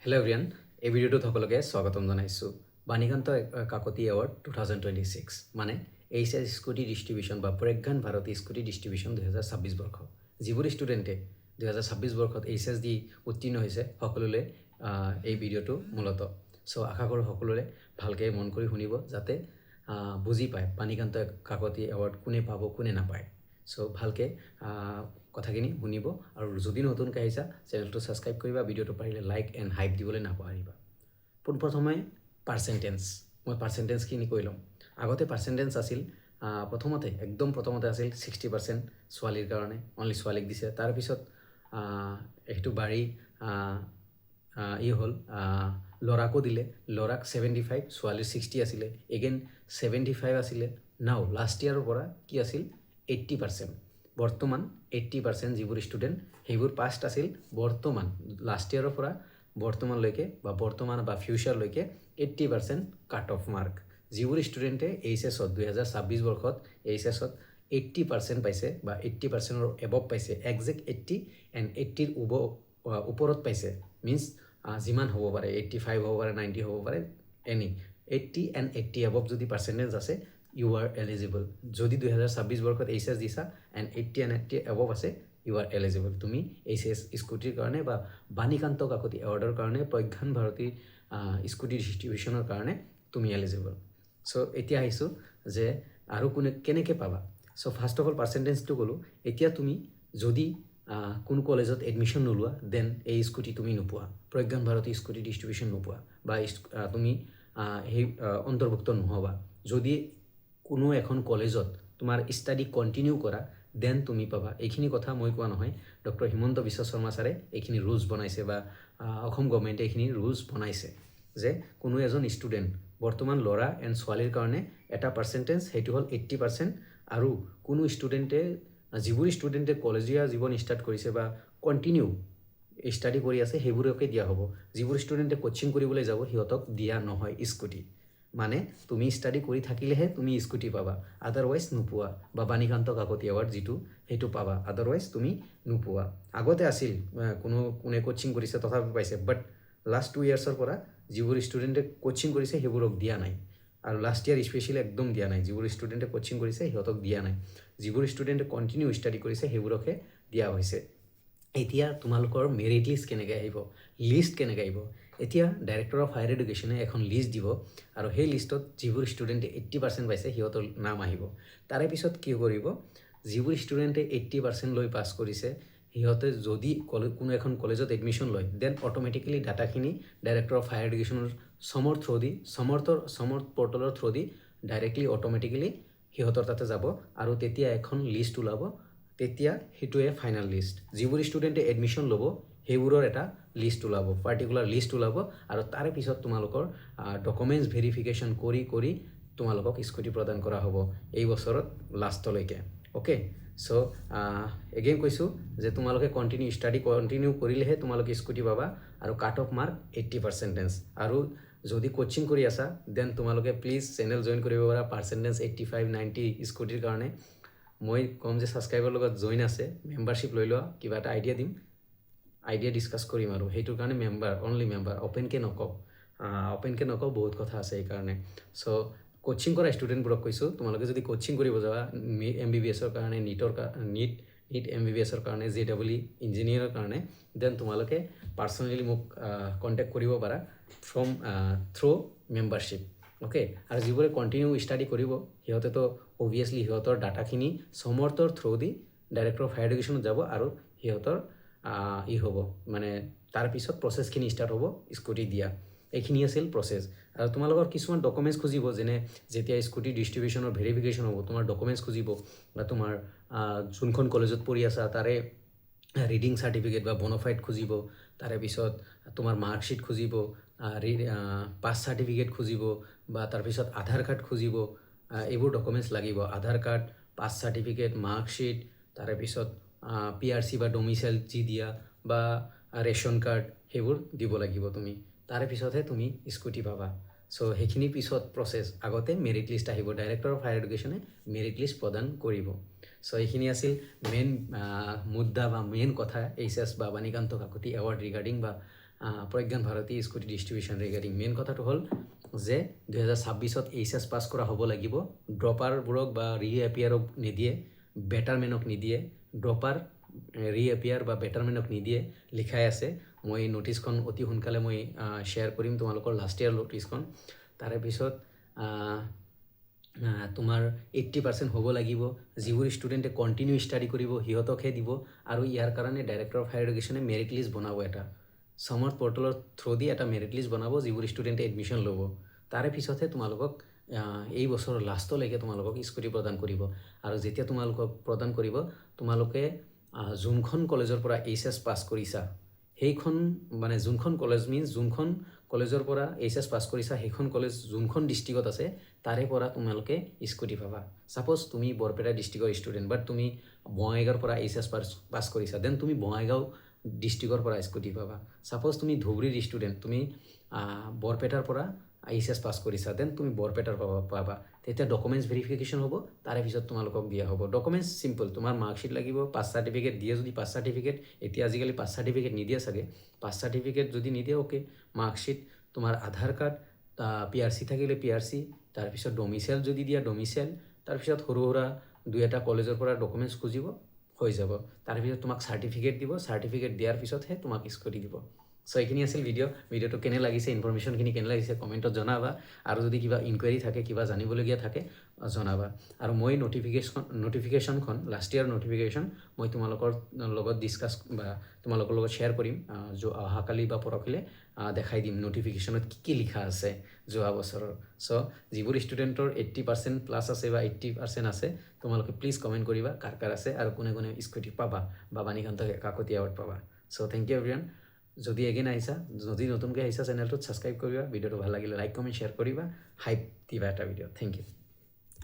Hello' এভৰিয়ান, এই ভিডিঅ'টোত সকলোকে স্বাগতম জনাইছোঁ। বাণীকান্ত কাকতি এৱাৰ্ড 2026 মানে এইচএছ স্কুটি ডিষ্ট্ৰিবিউশ্যন বা প্ৰজ্ঞান ভাৰতী স্কুটি ডিষ্ট্ৰিবিউশ্যন 2026 বৰ্ষ। যিবোৰ ষ্টুডেণ্টে 2026 বৰ্ষত এইচএছ দি উত্তীৰ্ণ হৈছে সকলোলৈ এই ভিডিঅ'টো মূলত। চ' আশা কৰোঁ সকলোৰে ভালকৈ মন কৰি শুনিব যাতে বুজি পায় বাণীকান্ত কাকতি এৱাৰ্ড কোনে পাব কোনে নাপায়। চ' ভালকৈ কথাখিনি শুনিব আৰু যদি নতুনকৈ আহিছা চেনেলটো ছাবস্ক্ৰাইব কৰিবা, ভিডিঅ'টো পাৰিলে লাইক এণ্ড হাইপ দিবলৈ নাপাহৰিবা। পোনপ্ৰথমে পাৰ্চেণ্টেজ, মই পাৰ্চেণ্টেজখিনি কৈ ল'ম। আগতে পাৰ্চেণ্টেজ আছিল একদম প্ৰথমতে আছিল 60% ছোৱালীৰ কাৰণে, অনলি ছোৱালীক দিছে। তাৰপিছত সেইটো বাঢ়ি হ'ল ল'ৰাকো দিলে, ল'ৰাক 75, ছোৱালীৰ 60 আছিলে, এগেইন 75 আছিলে। নাও লাষ্ট ইয়াৰৰ পৰা কি আছিল 80%। বৰ্তমান 80% যিবোৰ ষ্টুডেণ্ট সেইবোৰ পাষ্ট আছিল। বৰ্তমান লাষ্ট ইয়াৰৰ পৰা বৰ্তমানলৈকে বা ফিউচাৰলৈকে 80% কাট অফ মাৰ্ক। যিবোৰ ষ্টুডেণ্টে এইচএছত 2026 বৰ্ষত এইচএছত 80% পাইছে বা 80%ৰ এবভ পাইছে, একজেক্ট 80 এণ্ড 80ৰ ওপৰত পাইছে, মিনছ যিমান হ'ব পাৰে 85 হ'ব পাৰে, 90 হ'ব পাৰে, 80 এণ্ড 80 এবভ যদি পাৰ্চেণ্টেজ আছে ইউ আৰ এলিজিবল। যদি 2026 বৰ্ষত এইচএছ দিছা এণ্ড 80 এণ্ড 80 এবভ আছে ইউ আৰ এলিজিবল। তুমি এইচএছ স্কুটিৰ কাৰণে বা বাণীকান্ত কাকতি এৱাৰ্ডৰ কাৰণে, প্ৰজ্ঞান ভাৰতী স্কুটি ডিষ্ট্ৰিবিউশ্যনৰ কাৰণে তুমি এলিজিবল। চ' এতিয়া আহিছোঁ যে আৰু কেনেকৈ পাবা। চ' ফাৰ্ষ্ট অফ অল পাৰ্চেণ্টেজটো ক'লোঁ। এতিয়া তুমি যদি কোনো কলেজত এডমিশ্যন নোলোৱা দেন এই স্কুটি তুমি নোপোৱা, প্ৰজ্ঞান ভাৰতী স্কুটি ডিষ্ট্ৰিবিউশ্যন নোপোৱা বা তুমি সেই অন্তৰ্ভুক্ত নহ'বা। যদি কোনো এখন কলেজত তোমাৰ ষ্টাডি কণ্টিনিউ কৰা দেন তুমি পাবা। এইখিনি কথা মই কোৱা নহয়, ডক্টৰ হিমন্ত বিশ্ব শৰ্মা ছাৰে এইখিনি ৰুলছ বনাইছে বা অসম গভৰ্ণমেণ্টে এইখিনি ৰুলছ বনাইছে যে কোনো এজন ষ্টুডেণ্ট, বৰ্তমান ল'ৰা এণ্ড ছোৱালীৰ কাৰণে এটা পাৰ্চেণ্টেজ সেইটো হ'ল 80%। আৰু কোনো ষ্টুডেণ্টে যিবোৰ ষ্টুডেণ্টে কলেজীয়া জীৱন ষ্টাৰ্ট কৰিছে বা কণ্টিনিউ ষ্টাডি কৰি আছে সেইবোৰকে দিয়া হ'ব। যিবোৰ ষ্টুডেণ্টে কোচিং কৰিবলৈ যাব সিহঁতক দিয়া নহয় স্কুটি। মানে তুমি ষ্টাডি কৰি থাকিলেহে তুমি স্কুটি পাবা, আদাৰৱাইজ নোপোৱা। বা বাণীকান্ত কাকতি এৱাৰ্ড যিটো সেইটো পাবা, আদাৰৱাইজ তুমি নোপোৱা। আগতে আছিল কোনে কোচিং কৰিছে তথাপি পাইছে, বাট লাষ্ট 2 ইয়াৰ্ছৰ পৰা যিবোৰ ষ্টুডেণ্টে কোচিং কৰিছে সেইবোৰক দিয়া নাই। আৰু লাষ্ট ইয়াৰ স্পেচিয়েলি একদম দিয়া নাই। যিবোৰ ষ্টুডেণ্টে কোচিং কৰিছে সিহঁতক দিয়া নাই, যিবোৰ ষ্টুডেণ্টে কণ্টিনিউ ষ্টাডি কৰিছে সেইবোৰকহে দিয়া হৈছে। এতিয়া তোমালোকৰ মেৰিট লিষ্ট কেনেকৈ আহিব, লিষ্ট কেনেকৈ আহিব। এতিয়া ডাইৰেক্টৰ অফ হায়াৰ এডুকেশ্যনে এখন লিষ্ট দিব আৰু সেই লিষ্টত যিবোৰ ষ্টুডেণ্টে 80% পাইছে সিহঁতৰ নাম আহিব। তাৰে পিছত কি কৰিব, যিবোৰ ষ্টুডেণ্টে 80% লৈ পাছ কৰিছে সিহঁতে যদি কোনো এখন কলেজত এডমিশ্যন লয় দেন অট'মেটিকেলি ডাটাখিনি ডাইৰেক্টৰ অফ হায়াৰ এডুকেশ্যনৰ সমৰ্থ পৰ্টেলৰ থ্ৰু দি ডাইৰেক্টলি অট'মেটিকেলি সিহঁতৰ তাতে যাব আৰু তেতিয়া এখন লিষ্ট ওলাব। তেতিয়া সেইটোৱে ফাইনেল লিষ্ট। যিবোৰ ষ্টুডেণ্টে এডমিশ্যন ল'ব সেইবোৰৰ এটা লিষ্ট ওলাব, পাৰ্টিকুলাৰ লিষ্ট ওলাব। আৰু তাৰে পিছত তোমালোকৰ ডকুমেণ্টছ ভেৰিফিকেশ্যন কৰি তোমালোকক স্কুটি প্ৰদান কৰা হ'ব এই বছৰত লাষ্টলৈকে। অ'কে, চ' এগেইন কৈছোঁ যে তোমালোকে ষ্টাডি কণ্টিনিউ কৰিলেহে তোমালোকে স্কুটি পাবা আৰু কাট অফ মাৰ্ক 80%। আৰু যদি কোচিং কৰি আছা দেন তোমালোকে প্লিজ চেনেল জইন কৰিব পাৰা। পাৰ্চেণ্টেজ 85, 90 স্কুটিৰ কাৰণে মই ক'ম যে ছাবস্ক্ৰাইবৰ লগত জইন আছে, মেম্বাৰশ্বিপ লৈ লোৱা, কিবা এটা আইডিয়া দিম, আইডিয়া ডিছকাছ কৰিম আৰু সেইটোৰ কাৰণে অনলি মেম্বাৰ, অ'পেনকৈ নকওঁ, বহুত কথা আছে সেইকাৰণে। চ' কোচিং কৰা ষ্টুডেণ্টবোৰক কৈছোঁ, তোমালোকে যদি কোচিং কৰিব যাবা MBBSৰ কাৰণে, নিট MBBSৰ কাৰণে, JEE ইঞ্জিনিয়াৰৰ কাৰণে, দেন তোমালোকে পাৰ্চনেলি মোক কণ্টেক্ট কৰিব পাৰা থ্ৰু মেম্বাৰশ্বিপ। অ'কে, আৰু যিবোৰে কণ্টিনিউ ষ্টাডি কৰিব সিহঁতেতো অভিয়াছলি সিহঁতৰ ডাটাখিনি সমৰ্থৰ through the director of higher এডুকেশ্যনত যাব আৰু সিহঁতৰ হ'ব, মানে তাৰপিছত প্ৰচেছখিনি ষ্টাৰ্ট হ'ব স্কুটি দিয়া। এইখিনি আছিল প্ৰচেছ। আৰু তোমালোকৰ কিছুমান ডকুমেণ্টছ খুজিব, যেনে যেতিয়া স্কুটি ডিষ্ট্ৰিবিউশ্যনৰ ভেৰিফিকেশ্যন হ'ব তোমাৰ ডকুমেণ্টছ খুজিব, বা তোমাৰ যোনখন কলেজত পঢ়ি আছা তাৰে ৰিডিং চাৰ্টিফিকেট বা বনফাইড খুজিব, তাৰে পিছত তোমাৰ মাৰ্কশ্বিট খুজিব, পাছ চাৰ্টিফিকেট খুজিব, বা তাৰপিছত আধাৰ কাৰ্ড খুজিব। এইবোৰ ডকুমেণ্টছ লাগিব, আধাৰ কাৰ্ড, পাছ চাৰ্টিফিকেট, মাৰ্কশ্বিট, তাৰে পিছত PRC বা ডমিচাইল যি দিয়া, বা ৰেচন কাৰ্ড, সেইবোৰ দিব লাগিব তুমি। তাৰে পিছতহে তুমি স্কুটি পাবা। চ' সেইখিনি পিছত প্ৰচেছ। আগতে মেৰিট লিষ্ট আহিব, ডাইৰেক্টৰ অফ হায়াৰ এডুকেশ্যনে মেৰিট লিষ্ট প্ৰদান কৰিব। চ' এইখিনি আছিল মেইন মুদ্দা বা মেইন কথা এইচএছ বা বাণীকান্ত কাকতি এৱাৰ্ড ৰিগাৰ্ডিং বা Pragyan Bharati scooty distribution regarding main কথাটো হ'ল যে 2026ত এইচএছ পাছ কৰা হ'ব লাগিব ড্ৰপাৰবোৰক বা ৰিএপিয়াৰক নিদিয়ে বেটাৰমেনক নিদিয়ে ড্ৰপাৰ ৰিএপিয়াৰ বা বেটাৰমেনক নিদিয়ে লিখাই আছে মই নোটিছখন অতি সোনকালে মই শ্বেয়াৰ কৰিম তোমালোকৰ লাষ্ট ইয়াৰ নোটিছখন তাৰে পিছত তোমাৰ 80% হ'ব লাগিব যিবোৰ ষ্টুডেণ্টে কণ্টিনিউ ষ্টাডি কৰিব সিহঁতকহে দিব আৰু ইয়াৰ কাৰণে ডাইৰেক্টৰ অফ হায়াৰ এডুকেশ্যনে মেৰিট লিষ্ট বনাব এটা সমৰ্থ পৰ্টেলৰ থ্ৰু দি এটা মেৰিট লিষ্ট বনাব যিবোৰ ষ্টুডেণ্টে এডমিশ্যন ল'ব তাৰে পিছতহে তোমালোকক এই বছৰৰ লাষ্টলৈকে তোমালোকক স্কুটি প্ৰদান কৰিব আৰু যেতিয়া তোমালোকক প্ৰদান কৰিব তোমালোকে যোনখন কলেজৰ পৰা এইচএছ পাছ কৰিছা সেইখন মানে যোনখন কলেজ মিন্স যোনখন কলেজৰ পৰা এইচএছ পাছ কৰিছা সেইখন কলেজ যোনখন ডিষ্ট্ৰিক্টত আছে তাৰে পৰা তোমালোকে স্কুটি পাবা সাপোজ তুমি বৰপেটা ডিষ্ট্ৰিক্টৰ ষ্টুডেণ্ট বাট তুমি বঙাইগাঁৱৰ পৰা এইচএছ পাছ কৰিছা দেন তুমি বঙাইগাঁও ডিষ্ট্ৰিক্টৰ পৰা স্কুটি পাবা সাপোজ তুমি ধুবুৰীৰ ষ্টুডেণ্ট তুমি বৰপেটাৰ পৰা এইচএছ পাছ কৰিছা দেন তুমি বৰপেটাৰ পাবা তেতিয়া ডকুমেণ্টছ ভেৰিফিকেশ্যন হ'ব তাৰে পিছত তোমালোকক দিয়া হ'ব ডকুমেণ্টছ চিম্পল তোমাৰ মাৰ্কশ্বিট লাগিব পাছ চাৰ্টিফিকেট দিয়ে যদি পাছ চাৰ্টিফিকেট এতিয়া আজিকালি পাছ চাৰ্টিফিকেট নিদিয়ে চাগে পাছ চাৰ্টিফিকেট যদি নিদিয়ে অ'কে মাৰ্কশ্বিট তোমাৰ আধাৰ কাৰ্ড PRC থাকিলে PRC তাৰপিছত ডমিচাইল যদি দিয়া ডমিচাইল তাৰপিছত সৰু সুৰা দুই এটা কলেজৰ পৰা ডকুমেণ্টছ খুজিব হৈ যাব তাৰপিছত তোমাক চাৰ্টিফিকেট দিব চাৰ্টিফিকেট দিয়াৰ পিছতহে তোমাক স্কুটি দিব সো এইখিনি আছিল ভিডিঅ'টো কেনে লাগিছে ইনফৰমেশ্যনখিনি কেনে লাগিছে কমেণ্টত জনাবা আৰু যদি কিবা ইনকুৱাৰী থাকে কিবা জানিবলগীয়া থাকে জনাবা আৰু মই নটিফিকেশ্যনখন লাষ্ট ইয়াৰ নটিফিকেশ্যন মই তোমালোকৰ লগত ডিছকাছ বা তোমালোকৰ লগত শ্বেয়াৰ কৰিম অহাকালি বা পৰহিলৈ দেখাই দিম নটিফিকেশ্যনত কি লিখা আছে যোৱা বছৰৰ চ' যিবোৰ ষ্টুডেণ্টৰ 80% প্লাছ আছে বা 80% আছে তোমালোকে প্লিজ কমেণ্ট কৰিবা কাৰ আছে আৰু কোনে কোনে স্কুটি পাবা বা বাণীকান্ত কাকতি এৱাৰ্ড পাবা চ' থেংক ইউ এভৰিৱান যদি এগেইন আহিছা যদি নতুনকৈ আহিছা চেনেলটোত ছাবস্ক্ৰাইব কৰিবা ভিডিঅ'টো ভাল লাগিলে লাইক কমেণ্ট শ্বেয়াৰ কৰিবা হাইপ দিবা এটা ভিডিঅ' থেংক ইউ